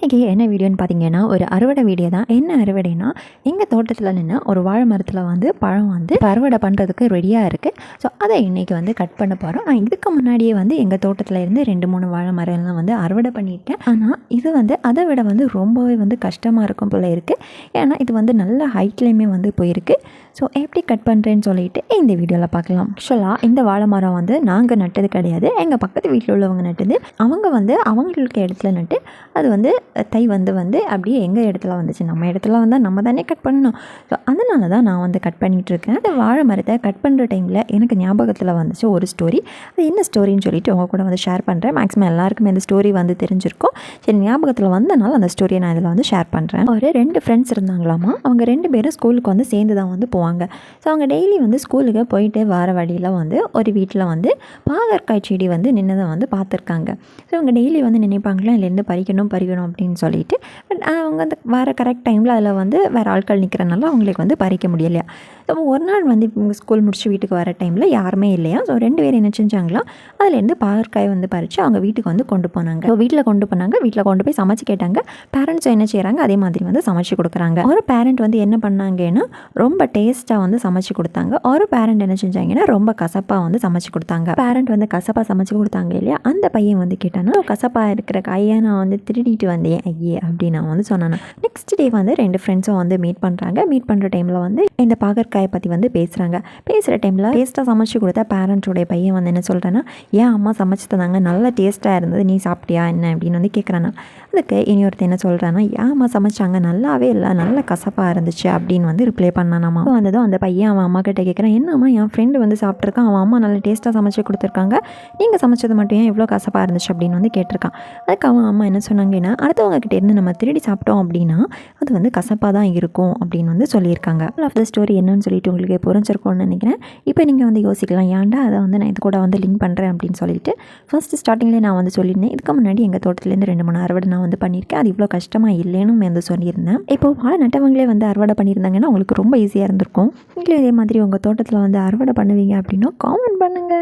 இன்றைக்கி என்ன வீடியோன்னு பார்த்தீங்கன்னா ஒரு அறுவடை வீடியோ தான். என்ன அறுவடைனா எங்கள் தோட்டத்தில் நின்று ஒரு வாழை மரத்தில் வந்து பழம் வந்து அறுவடை பண்ணுறதுக்கு ரெடியாக இருக்குது. ஸோ அதை இன்றைக்கி வந்து கட் பண்ண போகிறோம். நான் இதுக்கு முன்னாடியே வந்து எங்கள் தோட்டத்தில் இருந்து 2-3 வாழை மரம்லாம் வந்து அறுவடை பண்ணிட்டேன். ஆனால் இது வந்து அதை விட வந்து ரொம்பவே வந்து கஷ்டமாக இருக்கும் போல் இருக்குது. ஏன்னா இது வந்து நல்ல ஹைட்லேயுமே வந்து போயிருக்கு. ஸோ எப்படி கட் பண்ணுறேன்னு சொல்லிட்டு இந்த வீடியோவில் பார்க்கலாம். ஆக்சுவலாக இந்த வாழை மரம் வந்து நாங்கள் நட்டது கிடையாது, எங்கள் பக்கத்து வீட்டில் உள்ளவங்க நட்டது. அவங்க வந்து அவங்களுக்கு இடத்துல நட்டு அது வந்து தை வந்து அப்படியே எங்கள் இடத்துல வந்துச்சு. நம்ம இடத்துல வந்தால் நம்ம தானே கட் பண்ணணும். ஸோ அதனால தான் நான் வந்து கட் பண்ணிகிட்ருக்கேன். அந்த வாழை மரத்தை கட் பண்ணுற டைமில் எனக்கு ஞாபகத்தில் வந்துச்சு ஒரு ஸ்டோரி. அது என்ன ஸ்டோரின்னு சொல்லிட்டு உங்கள் கூட வந்து ஷேர் பண்ணுறேன். மேக்ஸிமம் எல்லாருக்குமே இந்த ஸ்டோரி வந்து தெரிஞ்சிருக்கும். சரி, ஞாபகத்தில் வந்தனால அந்த ஸ்டோரியை நான் இதில் வந்து ஷேர் பண்ணுறேன். ஒரு 2 ஃப்ரெண்ட்ஸ் இருந்தாங்களாமா. அவங்க 2 பேரும் ஸ்கூலுக்கு வந்து சேர்ந்து தான் வந்து போவாங்க. ஸோ அவங்க டெய்லி வந்து ஸ்கூலுக்கு போயிட்டு வர வழியில் வந்து ஒரு வீட்டில் வந்து பாகற்காய் செடி வந்து நின்னதை வந்து பார்த்துருக்காங்க. ஸோ அவங்க டெய்லி வந்து நினைப்பாங்களா இதுலேருந்து பறிக்கணும் அப்படின்னு சொல்லிட்டு. பட் அவங்க அந்த வர கரெக்ட் டைமில் அதில் வந்து வேறு ஆட்கள் நிற்கிறனால அவங்களுக்கு வந்து பறிக்க முடியலையா. ஸோ ஒரு நாள் வந்து இவங்க ஸ்கூல் முடிச்சு வீட்டுக்கு வர டைமில் யாருமே இல்லையா. ஸோ 2 பேர் என்ன செஞ்சாங்களா, அதுலேருந்து பாகற்காய் வந்து பறித்து அவங்க வீட்டுக்கு வந்து கொண்டு போனாங்க. ஸோ வீட்டில் கொண்டு போய் சமைச்சு கேட்டாங்க. பேரண்ட்ஸும் என்ன செய்கிறாங்க, அதே மாதிரி வந்து சமைச்சு கொடுக்குறாங்க. ஒரு பேரண்ட் வந்து என்ன பண்ணாங்கன்னா ரொம்ப டேஸ்ட்டாக வந்து சமைச்சு கொடுத்தாங்க. ஒரு பேரண்ட் என்ன செஞ்சாங்கன்னா ரொம்ப கசப்பாக வந்து சமைச்சு கொடுத்தாங்க. பேரண்ட் வந்து கசப்பாக சமைச்சு கொடுத்தாங்க இல்லையா, அந்த பையன் வந்து கேட்டானா கசப்பாக இருக்கிற கையை நான் வந்து திருடிட்டு வந்தேன் ஐயே அப்படின்னு நான் வந்து சொன்னான். நெக்ஸ்ட் டே வந்து 2 ஃப்ரெண்ட்ஸும் வந்து மீட் பண்ணுற டைமில் வந்து இந்த பாகற்காயை பற்றி வந்து பேசுகிற டைமில் டேஸ்ட்டாக சமைச்சு கொடுத்தா பேரண்ட்ஸோடைய பையன் வந்து என்ன சொல்கிறேன்னா, ஏன் அம்மா சமைச்சு தந்தாங்க, நல்லா டேஸ்ட்டாக இருந்தது, நீ சாப்பிட்டியா என்ன அப்படின்னு வந்து கேட்குறானா. அதுக்கு இனியொருத்தர் என்ன சொல்கிறான்னா, ஏன் அம்மா சமைச்சாங்க, நல்லாவே இல்லை, நல்ல கசப்பாக இருந்துச்சு அப்படின்னு வந்து ரிப்ளை பண்ணானாமா. வந்ததும் அந்த பையன் அவன் அம்மா கிட்ட கேட்குறான், என்னம்மா என் ஃப்ரெண்டு வந்து சாப்பிட்ருக்கான், அவன் அம்மா நல்லா டேஸ்ட்டாக சமைச்சு கொடுத்துருக்காங்க, நீங்கள் சமைச்சது மட்டும் ஏன் இவ்வளோ கசப்பாக இருந்துச்சு அப்படின்னு வந்து கேட்டிருக்கான். அதுக்கு அவன் அம்மா என்ன சொன்னாங்கன்னா, அடுத்தவங்க கிட்டே இருந்து நம்ம திருடி சாப்பிட்டோம் அப்படின்னா அது வந்து கசப்பாக தான் இருக்கும் அப்படின்னு வந்து சொல்லியிருக்காங்க. ஆஃப் த ஸ்டோரி என்னன்னு சொல்லிட்டு உங்களுக்கு புரிஞ்சிருக்கும்னு நினைக்கிறேன். இப்போ நீங்கள் வந்து யோசிக்கலாம், ஏன்டா அதை வந்து நான் இது கூட வந்து லிங்க் பண்ணுறேன் அப்படின்னு சொல்லிட்டு. ஃபர்ஸ்ட் ஸ்டார்டிங்லேயே நான் வந்து சொல்லியிருந்தேன், இதுக்கு முன்னாடி எங்கள் தோட்டத்துலேருந்து 2-3 அறுவடை நான் வந்து பண்ணியிருக்கேன். அது இவ்வளோ கஷ்டமாக இல்லைன்னு வந்து சொல்லியிருந்தேன். இப்போ வாழை நட்டவங்களே வந்து அறுவடை பண்ணியிருந்தாங்கன்னா உங்களுக்கு ரொம்ப ஈஸியாக இருந்திருக்கும். நீங்களும் இதே மாதிரி உங்கள் தோட்டத்தில் வந்து அறுவடை பண்ணுவீங்க அப்படின்னா காமெண்ட் பண்ணுங்கள்.